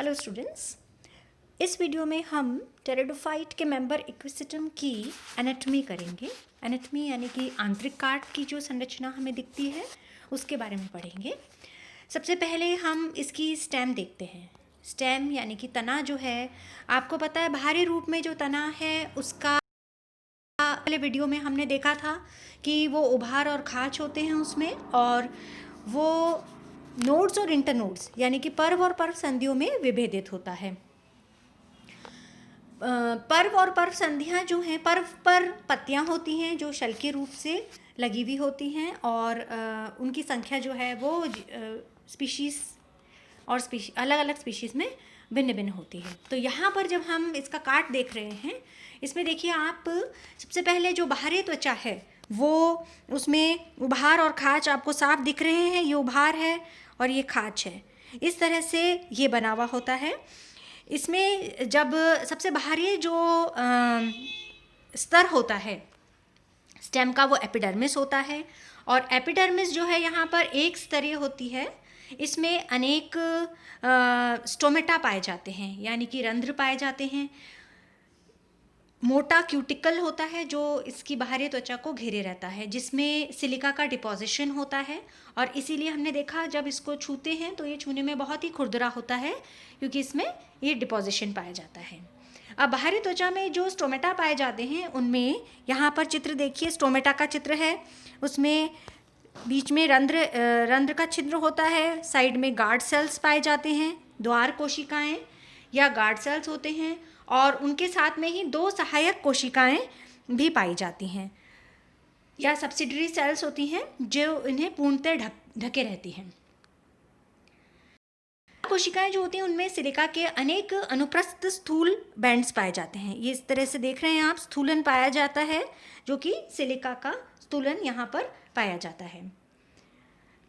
Hello students, इस video में हम टेरिडोफाइट के मेंबर इक्विसिटम की एनाटॉमी करेंगे। एनाटॉमी यानी कि आंतरिक काट की जो संरचना हमें दिखती है उसके बारे में पढ़ेंगे। सबसे पहले हम इसकी स्टेम देखते हैं। स्टेम यानी कि तना जो है, आपको पता है बाहरी रूप में जो तना है उसका पहले वीडियो में हमने देखा था कि वो उभार और खाच होते हैं उसमें, और वो नोड्स और इंटरनोड्स यानी कि पर्व और पर्व संधियों में विभेदित होता है। पर्व और पर्व संधियाँ जो हैं, पर्व पर पत्तियाँ होती हैं जो शल के रूप से लगी हुई होती हैं, और उनकी संख्या जो है वो स्पीशीज़ और अलग अलग स्पीशीज़ में भिन्न भिन्न होती है। तो यहाँ पर जब हम इसका काट देख रहे हैं, इसमें देखिए आप सबसे पहले जो बाहरी त्वचा है वो उसमें उभार और खाच आपको साफ दिख रहे हैं। ये उभार है और ये खाच है, इस तरह से ये बना हुआ होता है। इसमें जब सबसे बाहरी जो स्तर होता है स्टेम का, वो एपिडर्मिस होता है, और एपिडर्मिस जो है यहाँ पर एक स्तरीय होती है। इसमें अनेक स्टोमेटा पाए जाते हैं यानी कि रंध्र पाए जाते हैं। मोटा क्यूटिकल होता है जो इसकी बाहरी त्वचा को घेरे रहता है, जिसमें सिलिका का डिपोजिशन होता है, और इसीलिए हमने देखा जब इसको छूते हैं तो ये छूने में बहुत ही खुरदरा होता है क्योंकि इसमें ये डिपोजिशन पाया जाता है। अब बाहरी त्वचा में जो स्टोमेटा पाए जाते हैं उनमें यहाँ पर चित्र देखिए, स्टोमेटा का चित्र है। उसमें बीच में रंध्र का छिद्र होता है, साइड में गार्ड सेल्स पाए जाते हैं, द्वार कोशिकाएं या गार्ड सेल्स होते हैं, और उनके साथ में ही दो सहायक कोशिकाएं भी पाई जाती हैं या सब्सिडरी सेल्स होती हैं जो इन्हें पूर्णतः ढके रहती हैं। कोशिकाएं जो होती हैं उनमें सिलिका के अनेक अनुप्रस्थ स्थूल बैंड्स पाए जाते हैं। ये इस तरह से देख रहे हैं आप, स्थूलन पाया जाता है जो कि सिलिका का स्थूलन यहाँ पर पाया जाता है।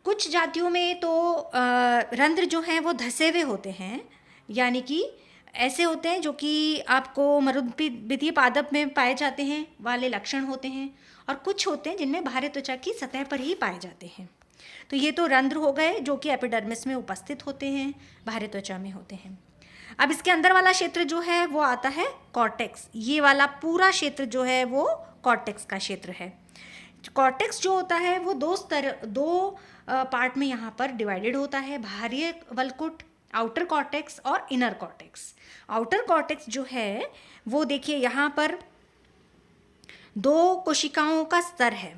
कुछ जातियों में तो रंध्र जो हैं वो धसे हुए होते हैं, यानी कि ऐसे होते हैं जो कि आपको मरुद्भिदीय पादप में पाए जाते हैं वाले लक्षण होते हैं, और कुछ होते हैं जिनमें बाहरी त्वचा की सतह पर ही पाए जाते हैं। तो ये तो रंध्र हो गए जो कि एपिडर्मिस में उपस्थित होते हैं, बाहरी त्वचा में होते हैं। अब इसके अंदर वाला क्षेत्र जो है वो आता है कॉर्टेक्स। ये वाला पूरा क्षेत्र जो है वो कॉर्टेक्स का क्षेत्र है। कॉर्टेक्स जो होता है वो दो पार्ट में यहाँ पर डिवाइडेड होता है, बाहरी वलकुट, आउटर कॉर्टेक्स और इनर कॉर्टेक्स। आउटर कॉर्टेक्स जो है वो देखिए यहाँ पर दो कोशिकाओं का स्तर है।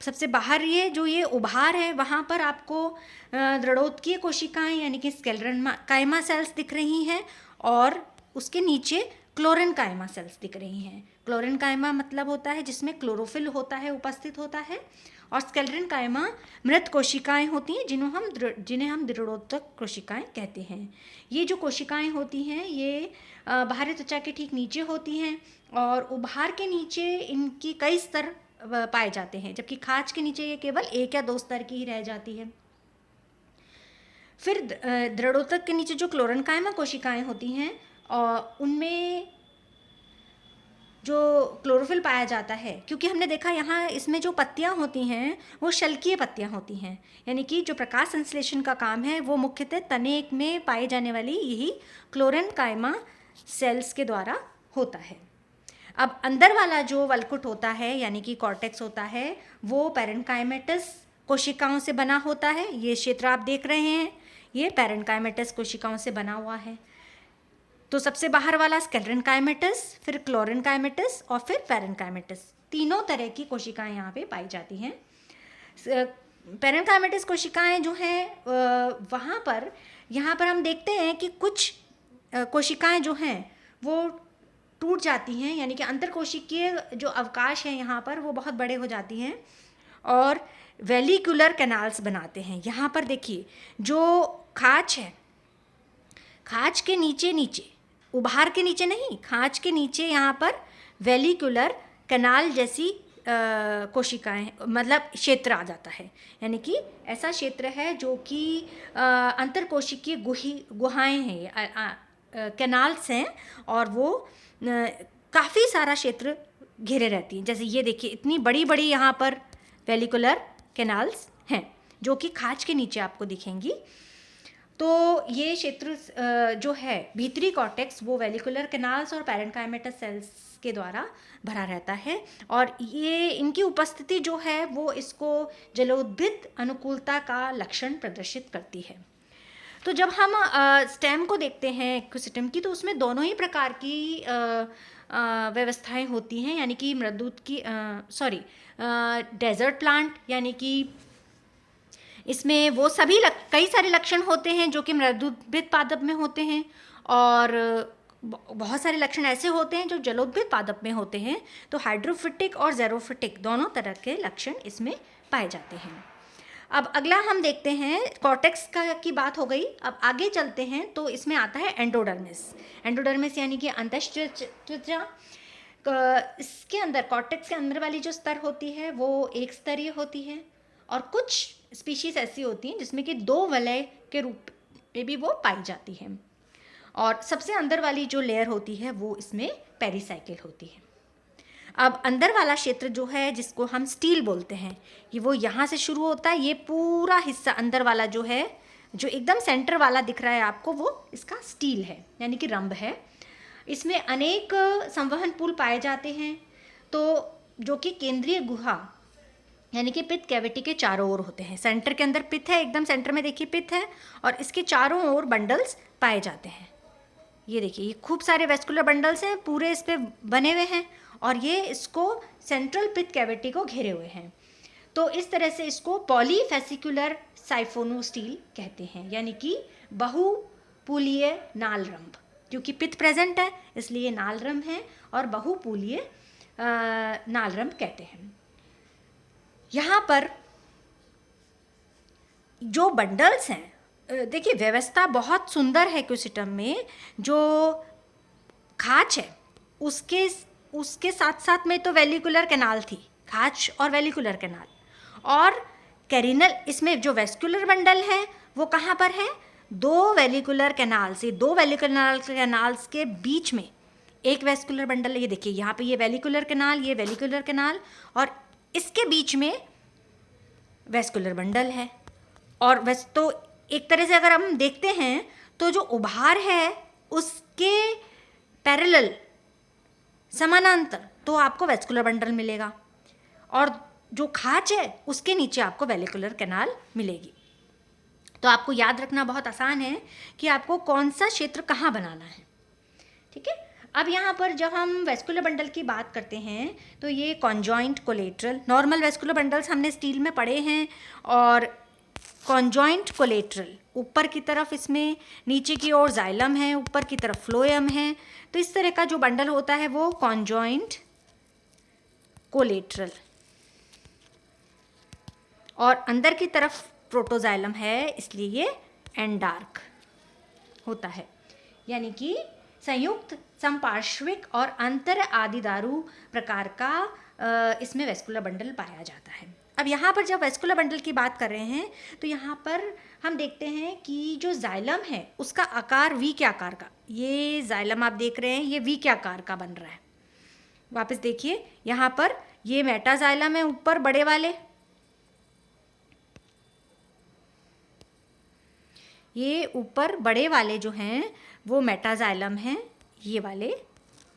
सबसे बाहर ये उभार है, वहाँ पर आपको दृढ़ोत्कीय कोशिकाएं यानी कि स्क्लेरेन्काइमा सेल्स दिख रही हैं, और उसके नीचे क्लोरेन्काइमा सेल्स दिख रही हैं। क्लोरेन्काइमा मतलब होता है जिसमें क्लोरोफिल होता है, उपस्थित होता है, और स्क्लेरेन्काइमा मृत कोशिकाएं होती हैं जिन्हें हम दृढ़ोत्तक कोशिकाएं कहते हैं। ये जो कोशिकाएं होती हैं ये बाहरी त्वचा के ठीक नीचे होती हैं, और उभार के नीचे इनकी कई स्तर पाए जाते हैं, जबकि खाच के नीचे ये केवल एक या दो स्तर की ही रह जाती है। फिर दृढ़ोत्तक के नीचे जो क्लोरेन्काइमा कोशिकाएं होती हैं और उनमें जो क्लोरोफिल पाया जाता है, क्योंकि हमने देखा यहाँ इसमें जो पत्तियाँ होती हैं वो शल्कीय पत्तियाँ होती हैं, यानी कि जो प्रकाश संश्लेषण का काम है वो मुख्यतः तने में पाई जाने वाली यही क्लोरेन्काइमा सेल्स के द्वारा होता है। अब अंदर वाला जो वलकुट होता है यानी कि कॉर्टेक्स होता है वो पैरेन्काइमेटस कोशिकाओं से बना होता है। ये क्षेत्र आप देख रहे हैं, ये पैरेन्काइमेटस कोशिकाओं से बना हुआ है। तो सबसे बाहर वाला स्क्लेरेन्काइमेटस, फिर क्लोरेन्काइमेटस और फिर पैरेन्काइमेटस, तीनों तरह की कोशिकाएं यहाँ पे पाई जाती हैं। पैरेन्काइमेटस कोशिकाएं जो हैं वहाँ पर यहाँ पर हम देखते हैं कि कुछ कोशिकाएं जो हैं वो टूट जाती हैं, यानी कि अंतरकोशिकीय जो अवकाश है यहाँ पर वो बहुत बड़े हो जाती हैं और वेलिकुलर कैनाल्स बनाते हैं। यहाँ पर देखिए जो खाच है, खाच के नीचे उभार के नीचे नहीं, खाच के नीचे यहाँ पर वेलिकुलर कैनाल जैसी कोशिकाएं मतलब क्षेत्र आ जाता है, यानी कि ऐसा क्षेत्र है जो कि अंतरकोशिकीय गुहाएं हैं, कैनाल्स हैं, और वो काफ़ी सारा क्षेत्र घेरे रहती हैं। जैसे ये देखिए इतनी बड़ी बड़ी यहाँ पर वेलिकुलर कैनाल्स हैं जो कि खाच के नीचे आपको दिखेंगी। तो ये क्षेत्र जो है भीतरी कॉर्टेक्स वो वेलिकुलर कैनाल्स और पैरेन्काइमेटस सेल्स के द्वारा भरा रहता है, और ये इनकी उपस्थिति जो है वो इसको जलोद्भिद अनुकूलता का लक्षण प्रदर्शित करती है। तो जब हम स्टेम को देखते हैं इकोसिस्टम की, तो उसमें दोनों ही प्रकार की व्यवस्थाएं होती हैं, यानी कि मृदुत की डेजर्ट प्लांट, यानी कि इसमें वो सभी कई सारे लक्षण होते हैं जो कि मृदुद्भिद पादप में होते हैं, और बहुत सारे लक्षण ऐसे होते हैं जो जलोद्भिद पादप में होते हैं। तो हाइड्रोफिटिक और जेरोफिटिक दोनों तरह के लक्षण इसमें पाए जाते हैं। अब अगला हम देखते हैं, कॉर्टेक्स का की बात हो गई, अब आगे चलते हैं तो इसमें आता है एंडोडर्मिस। एंडोडर्मिस यानी कि अंतःत्वचा। इसके अंदर कॉर्टेक्स के अंदर वाली जो स्तर होती है वो एक स्तरीय होती है, और कुछ स्पीशीज ऐसी होती हैं जिसमें कि दो वलय के रूप में भी वो पाई जाती है, और सबसे अंदर वाली जो लेयर होती है वो इसमें पेरिसाइकिल होती है। अब अंदर वाला क्षेत्र जो है जिसको हम स्टील बोलते हैं, ये वो यहाँ से शुरू होता है, ये पूरा हिस्सा अंदर वाला जो है, जो एकदम सेंटर वाला दिख रहा है आपको, वो इसका स्टील है, यानी कि रंभ है। इसमें अनेक संवहन पुल पाए जाते हैं, तो जो कि केंद्रीय गुहा यानी कि पित्त कैविटी के चारों ओर होते हैं। सेंटर के अंदर पित्त है, एकदम सेंटर में देखिए पित्त है, और इसके चारों ओर बंडल्स पाए जाते हैं। ये देखिए, ये खूब सारे वेस्कुलर बंडल्स हैं, पूरे इस पे बने हुए हैं, और ये इसको सेंट्रल पित्त कैविटी को घेरे हुए हैं। तो इस तरह से इसको पॉलीफेसिकुलर साइफोनोस्टील कहते हैं, यानी कि बहुपुलीय नालरंभ। क्योंकि पित्त प्रेजेंट है इसलिए नालरंभ है, और बहुपुलीय नालरंभ कहते हैं। यहाँ पर जो बंडल्स हैं, देखिए व्यवस्था बहुत सुंदर है इकोसिस्टम में। जो खाच है उसके साथ साथ में तो वेलिकुलर कैनाल थी, खाच और वेलिकुलर कैनाल, और कैरिनल, इसमें जो वेस्कुलर बंडल है वो कहाँ पर है, दो वेलिकुलर कैनाल्स के बीच में एक वेस्कुलर बंडल। ये देखिए यहाँ पे ये वेलिकुलर कैनाल, और इसके बीच में वेस्कुलर बंडल है। और तो एक तरह से अगर हम देखते हैं तो जो उभार है उसके पैरेलल समानांतर तो आपको वेस्कुलर बंडल मिलेगा, और जो खाच है उसके नीचे आपको वेलिकुलर कैनाल मिलेगी। तो आपको याद रखना बहुत आसान है कि आपको कौन सा क्षेत्र कहाँ बनाना है, ठीक है। अब यहाँ पर जब हम वेस्कुलर बंडल की बात करते हैं तो ये conjoint collateral, normal vascular bundles हमने स्टील में पढ़े हैं, और कॉन्जॉइंट कोलेट्रल ऊपर की तरफ इसमें, नीचे की ओर जाइलम है, ऊपर की तरफ फ्लोएम है। तो इस तरह का जो बंडल होता है वो कॉन्जॉइंट कोलेट्रल, और अंदर की तरफ प्रोटोजाइलम है, इसलिए ये एंडार्क होता है, यानी कि संयुक्त संपार्श्विक और अंतर आदिदारू प्रकार का इसमें वेस्कुलर बंडल पाया जाता है। अब यहाँ पर जब वेस्कुलर बंडल की बात कर रहे हैं तो यहाँ पर हम देखते हैं कि जो जाइलम है उसका आकार वी के आकार का, ये जाइलम आप देख रहे हैं ये वी के आकार का बन रहा है। वापस देखिए यहाँ पर ये मेटाजाइलम है ऊपर बड़े वाले, ये ऊपर बड़े वाले जो हैं वो मेटाजाइलम हैं ये वाले,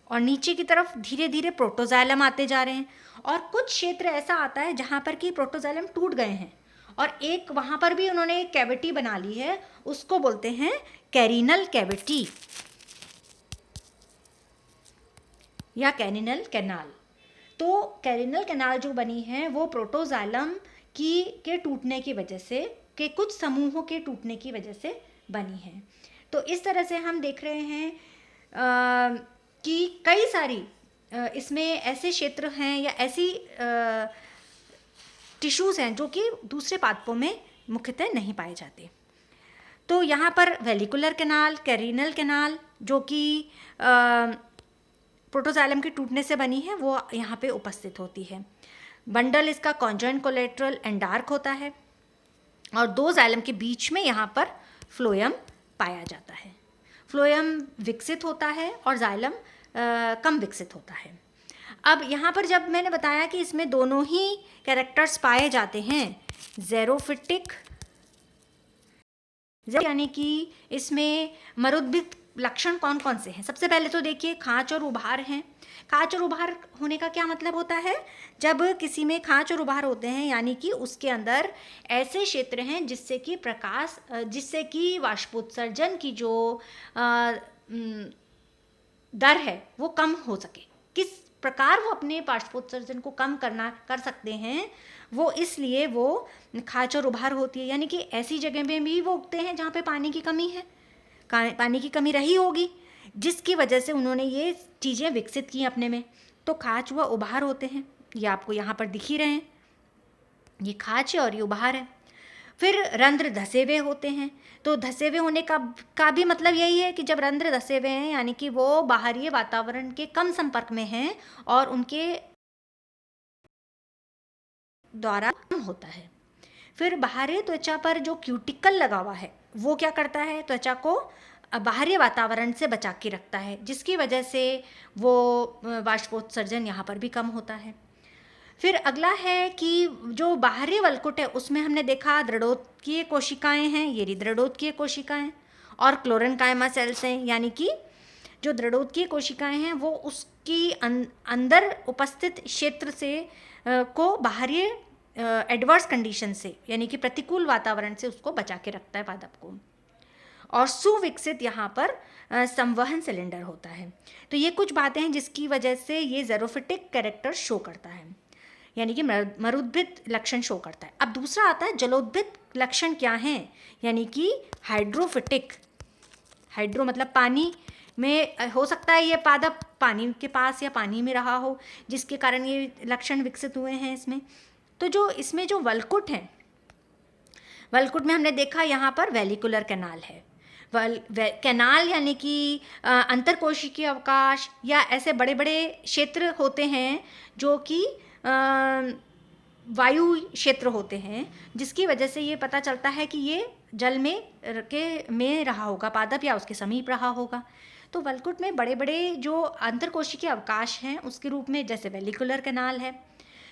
और नीचे की तरफ धीरे धीरे प्रोटोजाइलम आते जा रहे हैं। और कुछ क्षेत्र ऐसा आता है जहाँ पर कि प्रोटोजाइलम टूट गए हैं, और एक वहाँ पर भी उन्होंने एक कैविटी बना ली है, उसको बोलते हैं कैरिनल कैविटी या कैरिनल कैनाल। तो कैरिनल कैनाल जो बनी है वो प्रोटोजाइलम के टूटने की वजह से, के कुछ समूहों के टूटने की वजह से बनी है। तो इस तरह से हम देख रहे हैं कि कई सारी इसमें ऐसे क्षेत्र हैं या ऐसी टिश्यूज़ हैं जो कि दूसरे पादपों में मुख्यतः नहीं पाए जाते। तो यहाँ पर वेलिकुलर कैनाल, कैरिनल कैनाल जो कि प्रोटोजाइलम के टूटने से बनी है वो यहाँ पे उपस्थित होती है। बंडल इसका कॉन्जॉइंट कोलेट्रल एंडार्क होता है, और दो जाइलम के बीच में यहाँ पर फ्लोएम पाया जाता है। फ्लोएम विकसित होता है और जाइलम कम विकसित होता है। अब यहाँ पर जब मैंने बताया कि इसमें दोनों ही कैरेक्टर्स पाए जाते हैं, जेरोफिटिक यानी कि इसमें मरुद्भिद लक्षण कौन कौन से हैं। सबसे पहले तो देखिए खांच और उभार हैं। खांच और उभार होने का क्या मतलब होता है, जब किसी में खांच और उभार होते हैं यानी कि उसके अंदर ऐसे क्षेत्र हैं जिससे कि वाष्पोत्सर्जन की जो दर है वो कम हो सके। किस प्रकार वो अपने वाष्पोत्सर्जन को कम कर सकते हैं, वो इसलिए वो खांच और उभार होती है। यानी कि ऐसी जगह में भी वो उगते हैं जहाँ पे पानी की कमी है, पानी की कमी रही होगी, जिसकी वजह से उन्होंने ये चीज़ें विकसित की अपने में। तो खांच व उभार होते हैं, ये आपको यहाँ पर दिख ही रहे हैं, ये खांच है और ये उभार है। फिर रंध्र धसे हुए होते हैं। तो धसे हुए होने का भी मतलब यही है कि जब रंध्र धसे हुए हैं यानी कि वो बाहरी वातावरण के कम संपर्क में हैं और उनके द्वारा कम होता है। फिर बाहरी त्वचा पर जो क्यूटिकल लगा हुआ है वो क्या करता है, त्वचा को बाहरी वातावरण से बचा के रखता है, जिसकी वजह से वो वाष्पोत्सर्जन यहाँ पर भी कम होता है। फिर अगला है कि जो बाहरी वलकुट है उसमें हमने देखा दृढ़ोत्कीय कोशिकाएं हैं, ये दृढ़ोत्कीय कोशिकाएं, और क्लोरेनकाइमा सेल्स हैं। यानी कि जो दृढ़ोत्कीय कोशिकाएं हैं वो उसकी अंदर उपस्थित क्षेत्र से को बाहरी एडवर्स कंडीशन से यानी कि प्रतिकूल वातावरण से उसको बचा के रखता है पादप को। और सुविकसित यहाँ पर संवहन सिलेंडर होता है। तो ये कुछ बातें हैं जिसकी वजह से ये ज़ेरोफिटिक कैरेक्टर शो करता है, यानी कि मरुद्भिद लक्षण शो करता है। अब दूसरा आता है जलोद्भिद लक्षण क्या हैं, यानी कि हाइड्रोफिटिक। हाइड्रो मतलब पानी में, हो सकता है ये पादप पानी के पास या पानी में रहा हो जिसके कारण ये लक्षण विकसित हुए हैं इसमें। तो जो इसमें जो वलकुट है, वलकुट में हमने देखा यहाँ पर वेलिकुलर कैनाल है। कैनाल यानी कि अंतरकोशिकीय अवकाश या ऐसे बड़े बड़े क्षेत्र होते हैं जो कि वायु क्षेत्र होते हैं, जिसकी वजह से ये पता चलता है कि ये जल में रहा होगा पादप या उसके समीप रहा होगा। तो वलकुट में बड़े बड़े जो अंतरकोशिकीय अवकाश हैं उसके रूप में जैसे वेलिकुलर कैनाल है।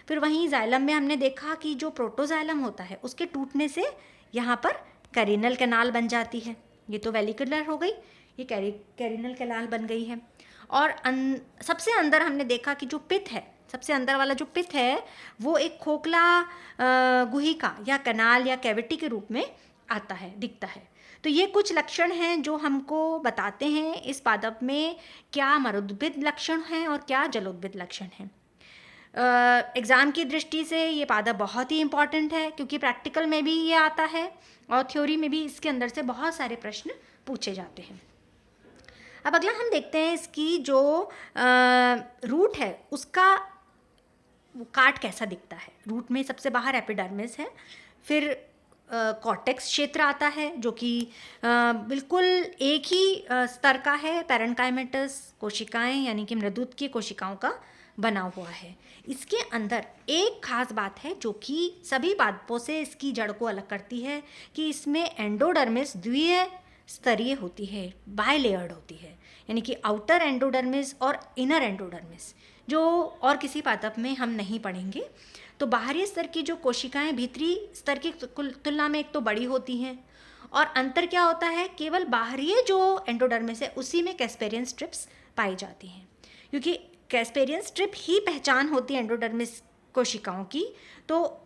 फिर वहीं जाइलम में हमने देखा कि जो प्रोटोजाइलम होता है उसके टूटने से यहाँ पर कैरिनल कैनाल बन जाती है। ये तो वेलिकुलर हो गई, ये कैरिनल कैनाल बन गई है। और सबसे अंदर हमने देखा कि जो पित्त है, सबसे अंदर वाला जो पित्त है वो एक खोखला गुहिका या कैनाल या कैविटी के रूप में आता है, दिखता है। तो ये कुछ लक्षण हैं जो हमको बताते हैं इस पादप में क्या मरुद्भिद लक्षण हैं और क्या जलोद्भिद लक्षण हैं। एग्ज़ाम की दृष्टि से ये पादप बहुत ही इम्पॉर्टेंट है क्योंकि प्रैक्टिकल में भी ये आता है और थ्योरी में भी इसके अंदर से बहुत सारे प्रश्न पूछे जाते हैं। अब अगला हम देखते हैं इसकी जो रूट है उसका वो काट कैसा दिखता है। रूट में सबसे बाहर एपिडर्मिस है, फिर कॉर्टेक्स क्षेत्र आता है जो कि बिल्कुल एक ही स्तर का है, पैरेन्काइमेटस कोशिकाएं यानी कि मृदुत्कीय कोशिकाओं का बना हुआ है। इसके अंदर एक खास बात है जो कि सभी पादपों से इसकी जड़ को अलग करती है कि इसमें एंडोडर्मिस द्वितीय स्तरीय होती है, बायलेयर्ड होती है, यानी कि आउटर एंडोडर्मिस और इनर एंडोडर्मिस, जो और किसी पादप में हम नहीं पढ़ेंगे। तो बाहरी स्तर की जो कोशिकाएं भीतरी स्तर की तुलना में एक तो बड़ी होती हैं, और अंतर क्या होता है, केवल बाहरी जो एंडोडर्मिस है उसी में कैस्पेरियन स्ट्रिप्स पाई जाती हैं, क्योंकि कैस्पेरियन स्ट्रिप ही पहचान होती है एंडोडर्मिस कोशिकाओं की। तो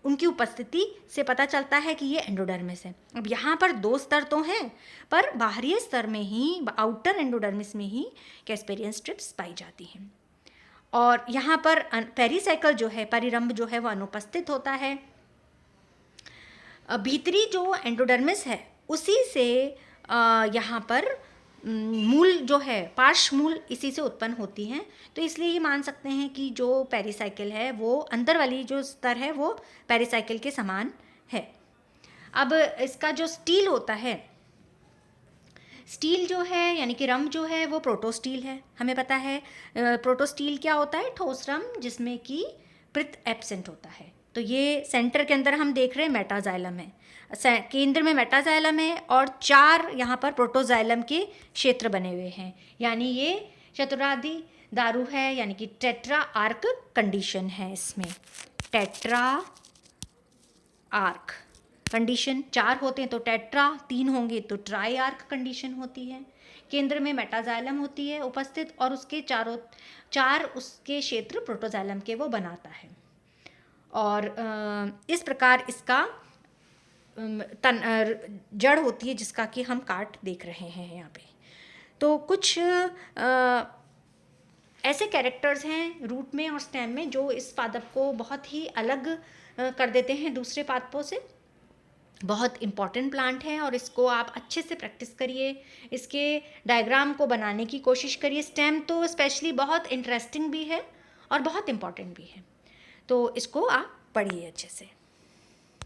उनकी उपस्थिति से पता चलता है कि ये एंडोडर्मिस है। अब यहाँ पर दो स्तर तो हैं, पर बाहरी स्तर में ही, आउटर एंडोडर्मिस में ही कैस्पेरियन स्ट्रिप्स पाई जाती हैं। और यहाँ पर पेरिसाइकल जो है, परिरंभ जो है वो अनुपस्थित होता है। भीतरी जो एंडोडर्मिस है उसी से यहाँ पर मूल जो है, पार्श्व मूल इसी से उत्पन्न होती हैं। तो इसलिए ये मान सकते हैं कि जो पेरिसाइकिल है वो अंदर वाली जो स्तर है वो पेरिसाइकिल के समान है। अब इसका जो स्टील होता है, स्टील जो है यानी कि रम जो है वो प्रोटोस्टील है। हमें पता है प्रोटोस्टील क्या होता है, ठोस रम जिसमें कि पित्त एब्सेंट होता है। तो ये सेंटर के अंदर हम देख रहे हैं मेटाजाइलम है, केंद्र में मेटाजाइलम है और 4 यहाँ पर प्रोटोजाइलम के क्षेत्र बने हुए हैं, यानी ये चतुरादि दारू है, यानी कि टेट्रा आर्क कंडीशन है इसमें, टेट्रा आर्क कंडीशन 4 होते हैं तो टेट्रा, 3 होंगे तो ट्राईआर्क कंडीशन होती है। केंद्र में मेटाजाइलम होती है उपस्थित और उसके चार उसके क्षेत्र प्रोटोजाइलम के वो बनाता है। और इस प्रकार इसका जड़ होती है जिसका कि हम काट देख रहे हैं यहाँ पे। तो कुछ ऐसे कैरेक्टर्स हैं रूट में और स्टेम में जो इस पादप को बहुत ही अलग कर देते हैं दूसरे पादपों से। बहुत इम्पॉर्टेंट प्लांट है और इसको आप अच्छे से प्रैक्टिस करिए, इसके डायग्राम को बनाने की कोशिश करिए। स्टेम तो स्पेशली बहुत इंटरेस्टिंग भी है और बहुत इम्पॉर्टेंट भी है, तो इसको आप पढ़िए अच्छे से।